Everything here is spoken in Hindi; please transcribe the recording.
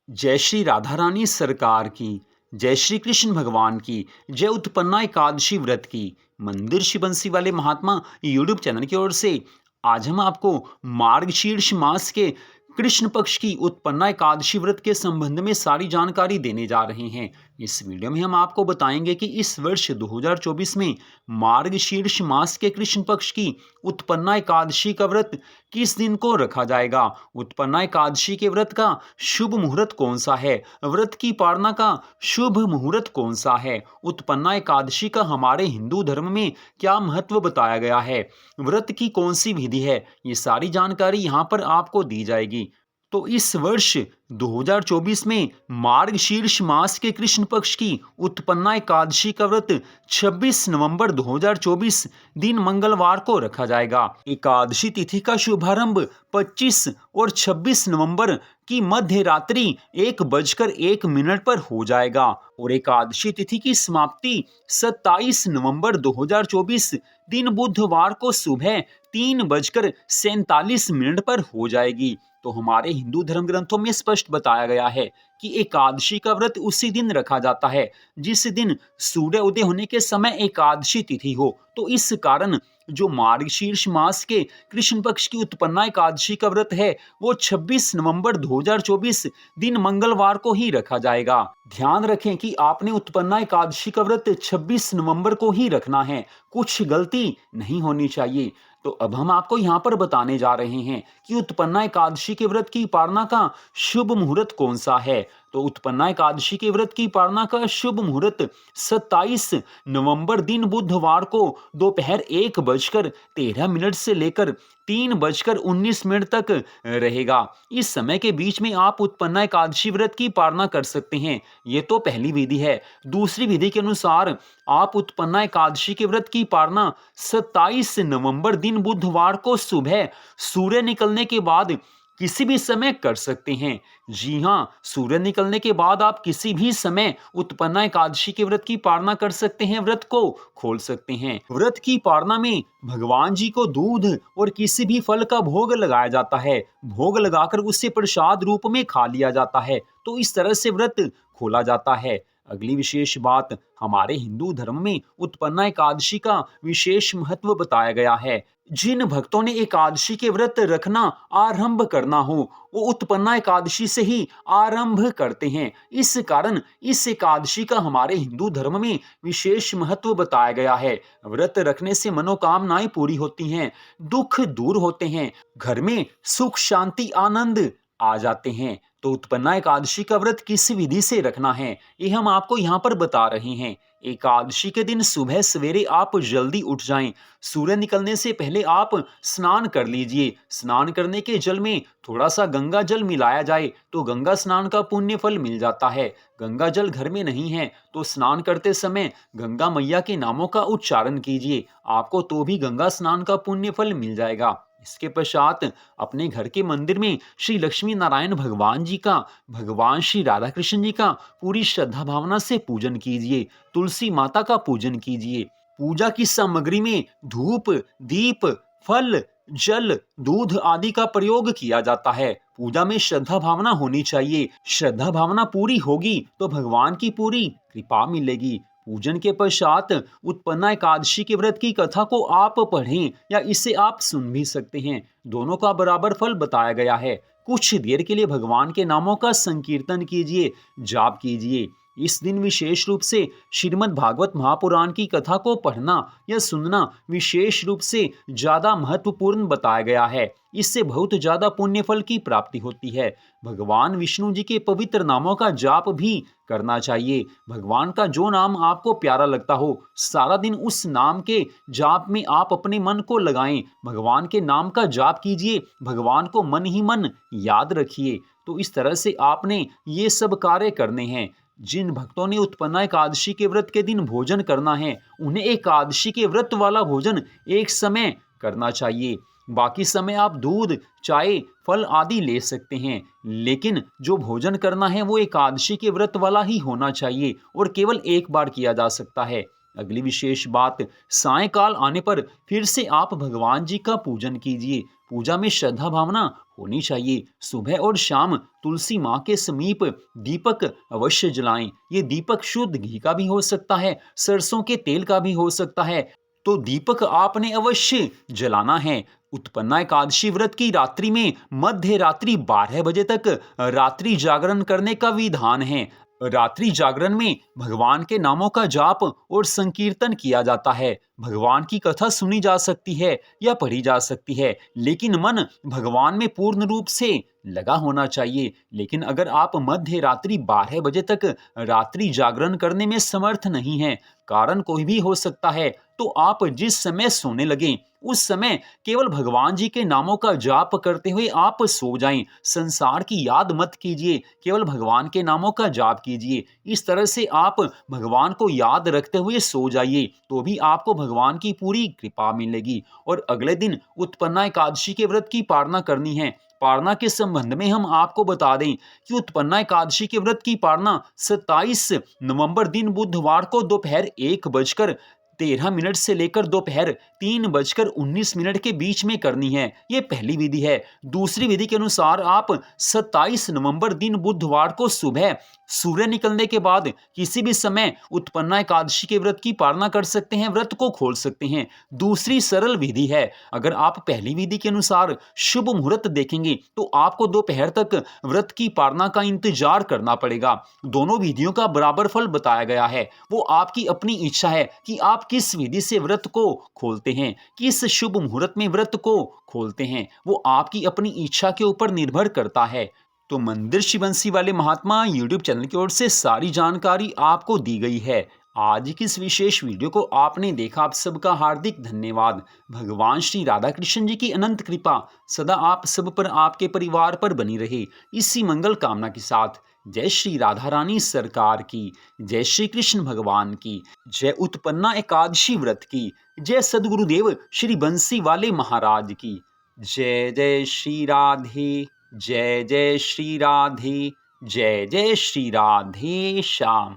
जय श्री राधा रानी सरकार की, जय श्री कृष्ण भगवान की, जय उत्पन्ना एकादशी व्रत की। मंदिर शिव बंसी वाले महात्मा यूट्यूब चैनल की ओर से आज हम आपको मार्गशीर्ष मास के कृष्ण पक्ष की उत्पन्ना एकादशी व्रत के संबंध में सारी जानकारी देने जा रहे हैं। इस वीडियो में हम आपको बताएंगे कि इस वर्ष 2024 में मार्गशीर्ष मास के कृष्ण पक्ष की उत्पन्ना एकादशी का व्रत किस दिन को रखा जाएगा, उत्पन्ना एकादशी के व्रत का शुभ मुहूर्त कौन सा है, व्रत की पालना का शुभ मुहूर्त कौन सा है, उत्पन्ना एकादशी का हमारे हिंदू धर्म में क्या महत्व बताया गया है, व्रत की कौन सी विधि है, ये सारी जानकारी यहाँ पर आपको दी जाएगी। तो इस वर्ष 2024 में मार्गशीर्ष मास के कृष्ण पक्ष की उत्पन्ना एकादशी का व्रत 26 नवंबर 2024 दिन मंगलवार को रखा जाएगा। एकादशी तिथि का शुभारंभ 25 और 26 नवंबर की मध्य रात्रि 1:01 पर हो जाएगा और एकादशी तिथि की समाप्ति 27 नवंबर 2024 दिन बुधवार को सुबह 3:47 पर हो जाएगी। तो हमारे हिंदू धर्म ग्रंथों में स्पष्ट बताया गया है कि एकादशी का व्रत उसी दिन रखा जाता है जिस दिन सूर्य उदय होने के समय एकादशी तिथि हो। तो इस कारण जो मार्गशीर्ष मास के कृष्ण पक्ष की उत्पन्ना एकादशी का व्रत है वो 26 नवंबर 2024 दिन मंगलवार को ही रखा जाएगा। ध्यान रखें कि आपने उत्पन्ना एकादशी का व्रत 26 नवंबर को ही रखना है, कुछ गलती नहीं होनी चाहिए। तो अब हम आपको यहाँ पर बताने जा रहे हैं कि उत्पन्ना एकादशी के व्रत की पालना का शुभ मुहूर्त कौन सा है। तो उत्पन्ना एकादशी के व्रत की पालना का शुभ मुहूर्त 27 नवंबर दिन बुधवार को दोपहर 1:13 से लेकर 3:19 तक रहेगा। इस समय के बीच में आप उत्पन्ना एकादशी व्रत की पालना कर सकते हैं। ये तो पहली विधि है। दूसरी विधि के अनुसार आप उत्पन्ना एकादशी के व्रत की पालना 27 नवंबर दिन बुधवार को सुबह सूर्य निकलने के बाद किसी भी समय कर सकते हैं। जी हाँ, सूर्य निकलने के बाद आप किसी भी समय उत्पन्ना एकादशी के व्रत की पालना कर सकते हैं, व्रत को खोल सकते हैं। व्रत की पालना में भगवान जी को दूध और किसी भी फल का भोग लगाया जाता है। भोग लगाकर उसे प्रसाद रूप में खा लिया जाता है। तो इस तरह से व्रत खोला जाता है। अगली विशेष बात, हमारे हिंदू धर्म में उत्पन्ना एकादशी का विशेष महत्व बताया गया है। जिन भक्तों ने एकादशी के व्रत रखना आरंभ करना हो वो उत्पन्ना एकादशी से ही आरंभ करते हैं। इस कारण इस एकादशी का हमारे हिंदू धर्म में विशेष महत्व बताया गया है। व्रत रखने से मनोकामनाएं पूरी होती हैं, दुख दूर होते हैं, घर में सुख शांति आनंद आ जाते हैं। तो उत्पन्ना एकादशी का व्रत किस विधि से रखना है ये हम आपको यहाँ पर बता रहे हैं। एकादशी के दिन सुबह सवेरे आप जल्दी उठ जाएं। सूर्य निकलने से पहले आप स्नान कर लीजिए। स्नान करने के जल में थोड़ा सा गंगा जल मिलाया जाए तो गंगा स्नान का पुण्य फल मिल जाता है। गंगा जल घर में नहीं है तो स्नान करते समय गंगा मैया के नामों का उच्चारण कीजिए, आपको तो भी गंगा स्नान का पुण्य फल मिल जाएगा। इसके पश्चात अपने घर के मंदिर में श्री लक्ष्मी नारायण भगवान जी का, भगवान श्री राधा कृष्ण जी का पूरी श्रद्धा भावना से पूजन कीजिए। तुलसी माता का पूजन कीजिए। पूजा की सामग्री में धूप, दीप, फल, जल, दूध आदि का प्रयोग किया जाता है। पूजा में श्रद्धा भावना होनी चाहिए। श्रद्धा भावना पूरी होगी तो भगवान की पूरी कृपा मिलेगी। पूजन के पश्चात उत्पन्ना एकादशी के व्रत की कथा को आप पढ़ें या इसे आप सुन भी सकते हैं। दोनों का बराबर फल बताया गया है। कुछ देर के लिए भगवान के नामों का संकीर्तन कीजिए, जाप कीजिए। इस दिन विशेष रूप से श्रीमद् भागवत महापुराण की कथा को पढ़ना या सुनना विशेष रूप से ज्यादा महत्वपूर्ण बताया गया है। इससे बहुत ज्यादा पुण्य फल की प्राप्ति होती है। भगवान विष्णु जी के पवित्र नामों का जाप भी करना चाहिए। भगवान का जो नाम आपको प्यारा लगता हो सारा दिन उस नाम के जाप में आप अपने मन को लगाएं। भगवान के नाम का जाप कीजिए, भगवान को मन ही मन याद रखिए। तो इस तरह से आपने ये सब कार्य करने हैं। जिन भक्तों ने उत्पन्ना एकादशी के व्रत के दिन भोजन करना है उन्हें एकादशी के व्रत वाला भोजन एक समय करना चाहिए। बाकी समय आप दूध, चाय, फल आदि ले सकते हैं, लेकिन जो भोजन करना है वो एकादशी के व्रत वाला ही होना चाहिए और केवल एक बार किया जा सकता है। अगली विशेष बात, सायंकाल आने पर फिर से आप भगवान जी का पूजन कीजिए। पूजा में श्रद्धा भावना होनी चाहिए। सुबह और शाम तुलसी माँ के समीप दीपक अवश्य जलाएं। ये दीपक शुद्ध घी का भी हो सकता है, सरसों के तेल का भी हो सकता है, तो दीपक आपने अवश्य जलाना है। उत्पन्ना एकादशी व्रत की रात्रि में मध्य रात्रि 12 बजे तक रात्रि जागरण करने का विधान है। रात्रि जागरण में भगवान के नामों का जाप और संकीर्तन किया जाता है। भगवान की कथा सुनी जा सकती है या पढ़ी जा सकती है, लेकिन मन भगवान में पूर्ण रूप से लगा होना चाहिए। लेकिन अगर आप मध्य रात्रि 12 बजे तक रात्रि जागरण करने में समर्थ नहीं हैं, कारण कोई भी हो सकता है, तो आप जिस समय सोने लगें उस समय केवल भगवान जी के नामों का जाप करते हुए आप सो जाएं। संसार की याद मत कीजिए, केवल भगवान के नामों का जाप कीजिए। इस तरह से आप भगवान को याद रखते हुए सो जाइए, तो भी आपको भगवान की पूरी कृपा मिलेगी। और अगले दिन उत्पन्ना एकादशी के व्रत की पालना करनी है। पालना के संबंध में हम आपको बता दें कि उत्पन्ना एकादशी के व्रत की पालना 27 नवंबर दिन बुधवार को दोपहर 1:13 से लेकर दोपहर 3:19 के बीच में करनी है। ये पहली विधि है। दूसरी विधि के अनुसार आप 27 नवंबर दिन बुधवार को सुबह सूर्य निकलने के बाद किसी भी समय उत्पन्ना एकादशी के व्रत की पालना कर सकते हैं, व्रत को खोल सकते हैं। दूसरी सरल विधि है। अगर आप पहली विधि के अनुसार शुभ मुहूर्त देखेंगे तो आपको दोपहर तक व्रत की पालना का इंतजार करना पड़ेगा। दोनों विधियों का बराबर फल बताया गया है। वो आपकी अपनी इच्छा है कि आप किस विधि से व्रत को खोलते हैं, किस शुभ मुहूर्त में व्रत को खोलते हैं। वो आपकी अपनी इच्छा के ऊपर निर्भर करता है। तो मंदिर श्री बंसी वाले महात्मा यूट्यूब चैनल की ओर से सारी जानकारी आपको दी गई है। आज की इस विशेष वीडियो को आपने देखा, आप सबका हार्दिक धन्यवाद। भगवान श्री राधा कृष्ण जी की अनंत कृपा सदा आप सब पर, आपके परिवार पर बनी रहे, इसी मंगल कामना के साथ जय श्री राधा रानी सरकार की, जय श्री कृष्ण भगवान की, जय उत्पन्ना एकादशी व्रत की, जय सदगुरुदेव श्री बंसी वाले महाराज की। जय जय श्री राधे, जय जय श्री राधे, जय जय श्री राधे श्याम।